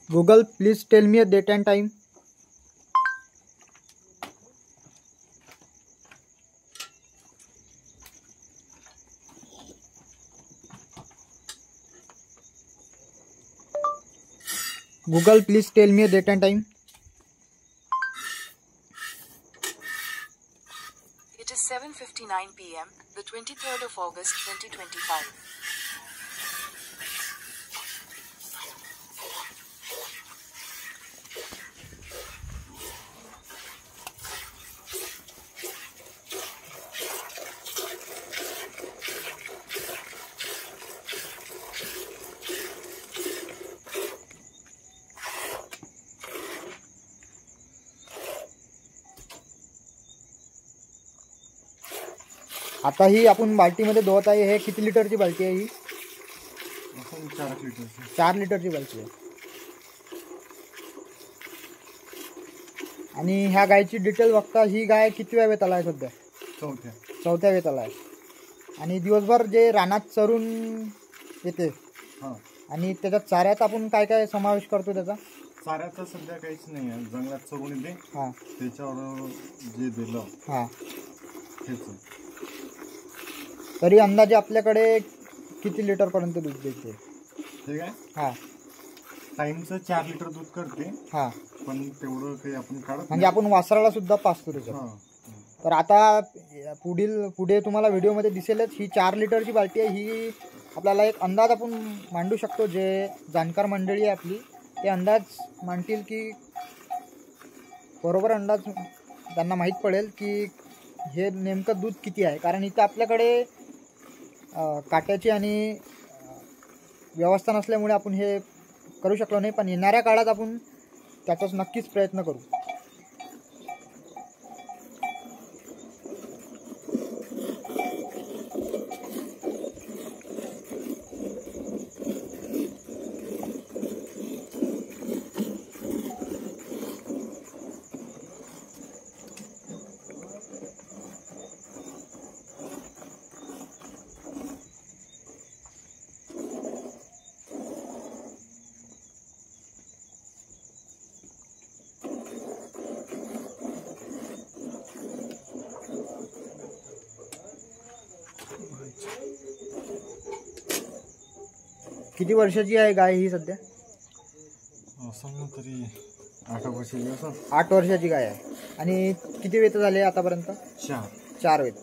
Google, please tell me a date and time. Google, please tell me a date and time. It is 7:59 p.m., the 23rd of August 2025. आता ही आपण बाल्टीमध्ये धुवत आहे. हे किती लिटरची बाल्टी आहे? ही 4 लिटरची बाल्टी आहे. आणि ह्या गायची डिटेल बघता ही गाय कितव्या वेताला आहे सध्या? चौथ्या वेताला आहे. आणि दिवसभर जे रानात चरून येते आणि त्याच्यात चाऱ्यात आपण काय काय समावेश करतो त्याचा? चाऱ्याचा सध्या काहीच नाही आहे. जंगलात चरून येते त्याच्यावर जे दिलं हेच. तरी अंदाजे आपल्याकडे किती लिटर पर्यंत दूध देते? ठीक आहे. टाइमचं 4 लिटर दूध करते. पण तेवढं काही आपण काढत म्हणजे आपण वासराला सुद्धा पाचतो त्याच्यात. तर आता पुढे तुम्हाला व्हिडिओमध्ये दिसेलच ही 4 लिटरची बाल्टी आहे. ही आपल्याला एक अंदाज आपण मांडू शकतो. जे जाणकार मंडळी आहे आपली ते अंदाज मांडतील की बरोबर अंदाज त्यांना माहीत पडेल की हे नेमकं दूध किती आहे. कारण इथं आपल्याकडे काट्याची आणि व्यवस्था नसल्यामुळे आपण हे करू शकलो नाही. पण येणाऱ्या काळात आपण त्याचाच नक्कीच प्रयत्न करू. किती वर्षाची आहे गाय ही सध्या? तरी 8 वर्षाची असं. 8 वर्षाची गाय आहे. आणि किती वेत झाले आतापर्यंत? 4 वेत.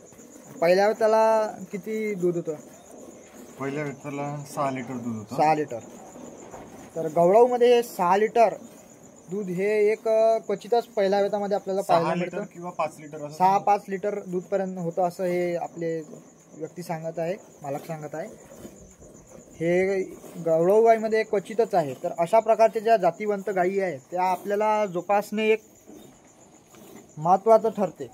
पहिल्या वेताला किती दूध होतं? पहिल्या वेताला 6 लिटर दूध होतं. 6 लिटर. तर गवळाऊमध्ये 6 लिटर दूध हे एक क्वचितच पहिल्या वेतामध्ये आपल्याला पाहायला मिळतं. किंवा 5 लिटर 6-5 लिटर दूधपर्यंत होतं असं हे आपले व्यक्ती सांगत आहे, मालक सांगत आहे. हे गवळाऊ गायीमध्ये क्वचितच आहे. तर अशा प्रकारच्या ज्या जातीवंत गायी आहेत त्या आपल्याला जोपासणे एक महत्त्वाचं ठरते.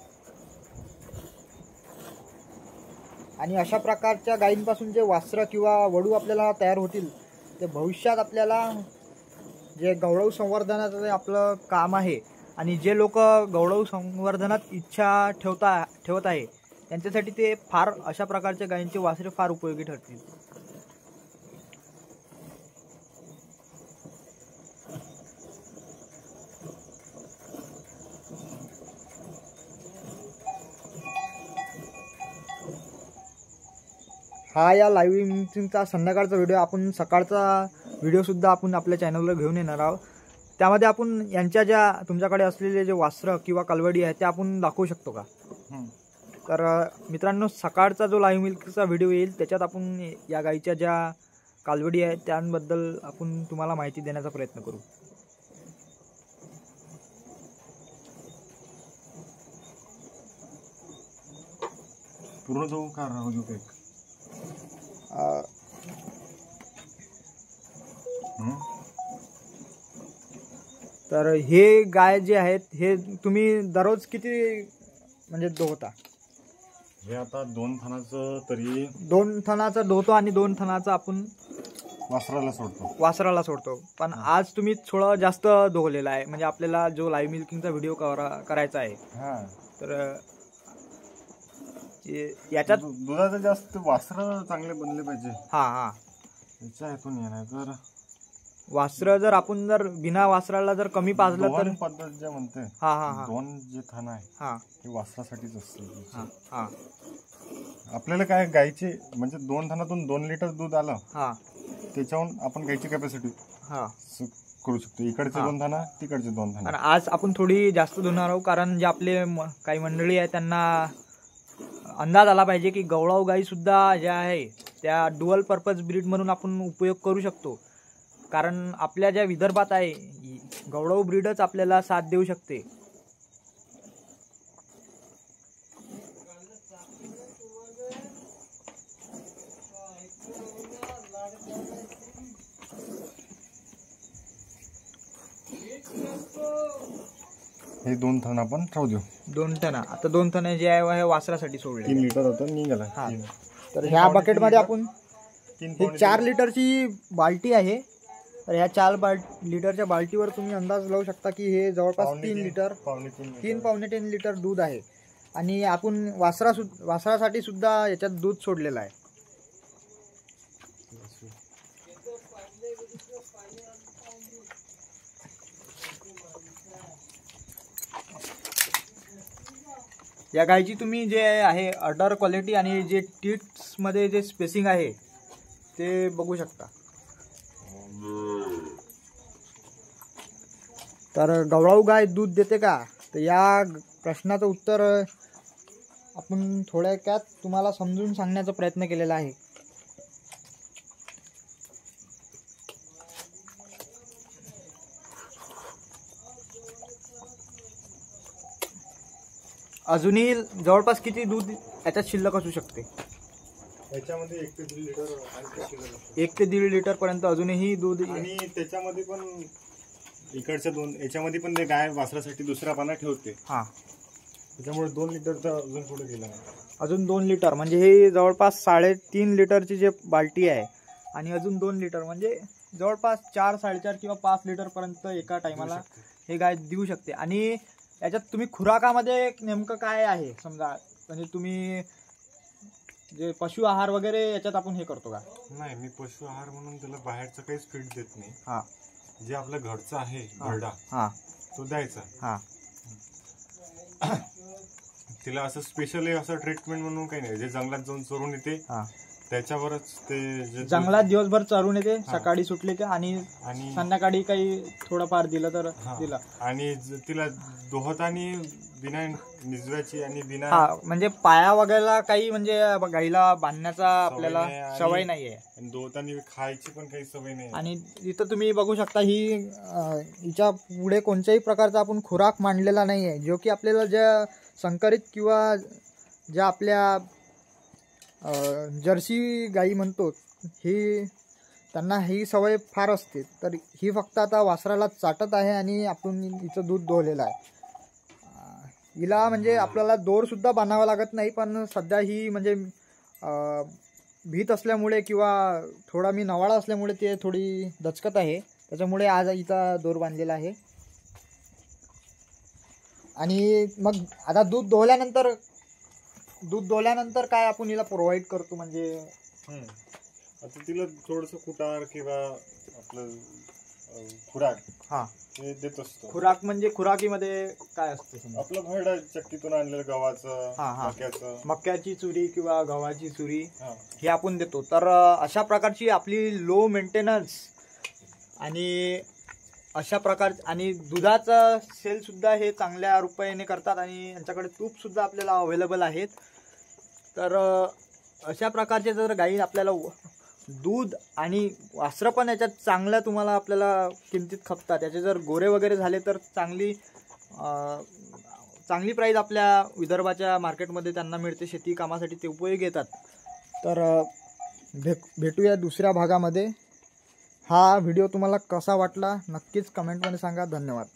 आणि अशा प्रकारच्या गायींपासून जे वासरं किंवा वडू आपल्याला तयार होतील ते भविष्यात आपल्याला जे गवळाऊ संवर्धनाचं आपलं काम आहे आणि जे लोक गवळाऊ संवर्धनात इच्छा ठेवत आहे त्यांच्यासाठी ते फार अशा प्रकारच्या गायींचे वासरे फार उपयोगी ठरतील. हा या लाईव्ह मिटिंगचा संध्याकाळचा व्हिडिओ. आपण सकाळचा व्हिडिओसुद्धा आपण आपल्या चॅनलवर घेऊन येणार आहोत. त्यामध्ये आपण यांच्या ज्या तुमच्याकडे असलेले जे वासरं किंवा कालवडी आहे ते आपण दाखवू शकतो का? तर मित्रांनो, सकाळचा जो लाईव्ह मिल्कचा व्हिडिओ येईल त्याच्यात आपण या गाईच्या ज्या कालवडी आहेत त्यांबद्दल आपण तुम्हाला माहिती देण्याचा प्रयत्न करू. पूर्ण जाऊ का राहू देऊ? तर हे गाय जे आहेत हे तुम्ही दररोज किती म्हणजे धुवता? हे आता 2 थणाचं तरी 2 थणाचं धुवतो आणि 2 थणाचं आपण वासराला सोडतो. पण आज तुम्ही थोडं जास्त धुवलेलं आहे. म्हणजे आपल्याला जो लाईव्ह मिल्किंगचा व्हिडिओ करायचा आहे तर याच्यात दुधाचं जास्त वासरं चांगले बनले पाहिजे. त्याच्या हेतून येणार. तर वासरं जर आपण जर बिना वासराला जर कमी पाजलं तर दोन पद्धत जे म्हणते, हा हा हा दोन जे थान आहे हा हे वासरासाठीच असते. हा हा आपल्याला काय गायचे म्हणजे 2 थानातून 2 लिटर दूध आलं, हा त्याच्याहून आपण गायची कॅपॅसिटी हा करू शकतो. इकडचे 2 थाना, तिकडचे 2 थाना. आणि आज आपण थोडी जास्त धुणार आहोत, कारण जे आपले काही मंडळी आहे त्यांना अंदाज आला पाहिजे की गवळाऊ गाई सुद्धा ज्या आहे त्या डुअल पर्पज ब्रीड म्हणून आपण उपयोग करू शकतो. कारण आपल्या ज्या विदर्भात आहे गवळाऊ ब्रीडच आपल्याला साथ देऊ शकते. हे 2 थान आपण राहू देऊ. 2 टन आता 2 टन जे आहे हे वासरासाठी सोडले. 3 लिटर होतं निघाला. हा. तर ह्या बकेटमध्ये आपण ही 4 लिटरची बाल्टी आहे. तर ह्या 4 लिटरच्या बाल्टीवर तुम्ही अंदाज लावू शकता की हे जवळपास 3 लिटर 3-3.5 लिटर दूध आहे. आणि आपण वासरासाठी सुद्धा याच्यात दूध सोडलेलं आहे. या गायची तुम्ही जे आहे अडर क्वालिटी आणि जे टीट्स मध्ये जे स्पेसिंग आहे ते बघू शकता. तर गवळाऊ गाय दूध देते का, तर या प्रश्नाचं उत्तर आपण थोड्यात तुम्हाला समजून सांगण्याचा प्रयत्न केलेला आहे. अजूनही जवळपास किती दूध याच्यात शिल्लक असू शकते? याच्यामध्ये 1 ते 1.5 लिटर आणि 1 ते 1.5 लिटर पर्यंत अजूनही दूध. आणि त्याच्यामध्ये पण इकडच्या 2 याच्यामध्ये पण ते गाय वासरासाठी दुसरा पाना ठेवते. हा, त्याच्यामुळे 2 लिटरचा अजून पुढे गेला. अजून 2 लिटर म्हणजे हे जवळपास 3.5 लिटरची जे बाल्टी आहे आणि अजून 2 लिटर म्हणजे जवळपास 4-4.5 किंवा 5 लिटर पर्यंत एका टायमाला हे गाय देऊ शकते. आणि याच्यात तुम्ही खुराकामध्ये नेमकं काय आहे समजा, म्हणजे तुम्ही जे पशु आहार वगैरे याच्यात आपण हे करतो का? नाही, मी पशु आहार म्हणून त्याला बाहेरचं काहीच फीड देत नाही. हा, जे आपलं घरचं आहे घरडा हा तो द्यायचा. हा, तिला असं स्पेशली असं ट्रीटमेंट म्हणून काही नाही. जे जंगलात जाऊन चरून येते हा. त्याच्यावरच ते जे जंगलात दिवसभर चरून येते, सकाळी सुटले का आणि आणि संध्याकाळी काही थोडंफार दिलं तर दिलं. आणि तिला दोहतानी बिना निजव्याची आणि बिना म्हणजे पाया वगैरे काही म्हणजे गाईला बांधण्याचा आपल्याला सवय नाहीये. दोहतानी खायची पण काही सवय नाही. आणि इथं तुम्ही बघू शकता ही हिच्या पुढे कोणत्याही प्रकारचा आपण खुराक मांडलेला नाहीये, जो की आपल्याला ज्या संकरित किंवा ज्या आपल्या जर्सी गाई म्हणतो ही त्यांना ही सवय फार असते. तर ही फक्त आता वासराला चाटत आहे आणि आपण हिचं दूध दोहलेलं आहे. हिला म्हणजे आपल्याला दोरसुद्धा बांधावा लागत नाही, पण सध्या ही म्हणजे भीत असल्यामुळे किंवा थोडा मी नवाळा असल्यामुळे ते थोडी दचकत आहे, त्याच्यामुळे आज हिचा दोर बांधलेला आहे. आणि मग आता दूध दोहल्यानंतर काय आपण हिला प्रोव्हाइड करतो म्हणजे आता तिला थोडंसं कुटार किंवा आपलं खुराक हा हे देत असतो. खुराक म्हणजे खुराकीमध्ये काय असते? आपलं भरडा चक्कीतून आणलेलं गव्हाचं, मक्याचं, मक्याची चुरी किंवा गव्हाची चुरी हे आपण देतो. तर अशा प्रकारची आपली लो मेंटेनन्स आणि अशा प्रकार आणि दुधाचं सेल सुद्धा हे चांगल्या रुपयाने करतात आणि यांच्याकडे तूप सुद्धा आपल्याला अवेलेबल आहेत. तर अशा प्रकारचे जर गाई आपल्याला दूध आणि वासरं पण याच्यात चांगल्या तुम्हाला आपल्याला किमतीत खपतात. याचे जर गोरे वगैरे झाले तर चांगली प्राईज आपल्या विदर्भाच्या मार्केटमध्ये त्यांना मिळते. शेती कामासाठी ते उपयोगी येतात. तर भेटूया दुसऱ्या भागामध्ये. हा व्हिडिओ तुम्हाला कसा वाटला नक्कीच कमेंटमध्ये सांगा. धन्यवाद.